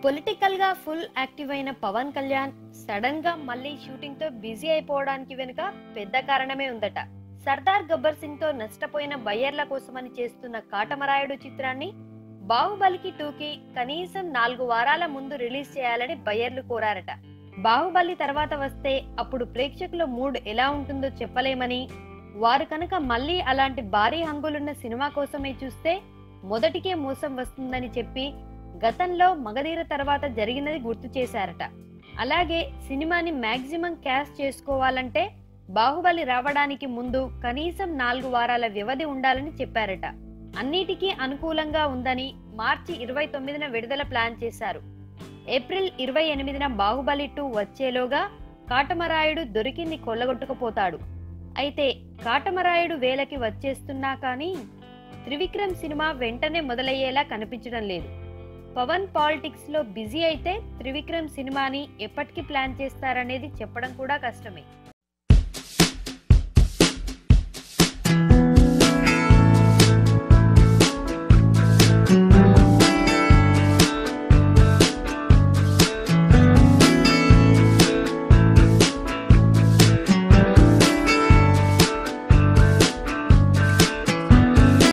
Political గా full active అయిన Pawan Kalyan sudden గా మళ్ళీ షూటింగ్ తో బిజీ అయిపోవడానికి వెనుక పెద్ద కారణమే ఉందట. సర్దార్ గబ్బర్ సింగ్ తో నష్టపోయిన బయ్యర్ల కోసమని చేస్తున్న కాటమరాయుడు చిత్రాన్ని బాహుబలికి 2కి కనీసం 4 వారాల ముందు రిలీజ్ చేయాలని బయ్యర్లు కోరారట. బాహుబలి తర్వాత వస్తే అప్పుడు ప్రేక్షకుల మూడ్ ఎలా ఉంటుందో చెప్పలేమని, వారు కనుక మళ్ళీ అలాంటి భారీ హంగులున్న సినిమా కోసమే చూస్తే మొదటికే మోసం వస్తుందని చెప్పి గతంలో మగధీర తర్వాత జరిగినది గుర్తు చేశారట. అలాగే సినిమాని మాక్సిమం క్యాష్ చేసుకోవాలంటే బాహుబలి రావడానికి ముందు కనీసం 4 వారాల వ్యవధి ఉండాలని చెప్పారట. అన్నిటికీ అనుకూలంగా ఉందని మార్చి 29న విడుదల ప్లాన్ చేశారు. ఏప్రిల్ 28న బాహుబలి 2 వచ్చేలోగా కాటమరాయుడు దొరికింది కొల్లగొట్టుకుపోతాడు. అయితే కాటమరాయుడు వేలకి వచ్చేస్తున్నా కానీ త్రివిక్రమ్ సినిమా వెంటనే మొదలయ్యేలా కనిపించడం లేదు. పవన్ పాలిటిక్స్ లో బిజీ అయితే త్రివిక్రమ్ సినిమాని ఎప్పటికి ప్లాన్ చేస్తారనేది చెప్పడం కూడా కష్టమే.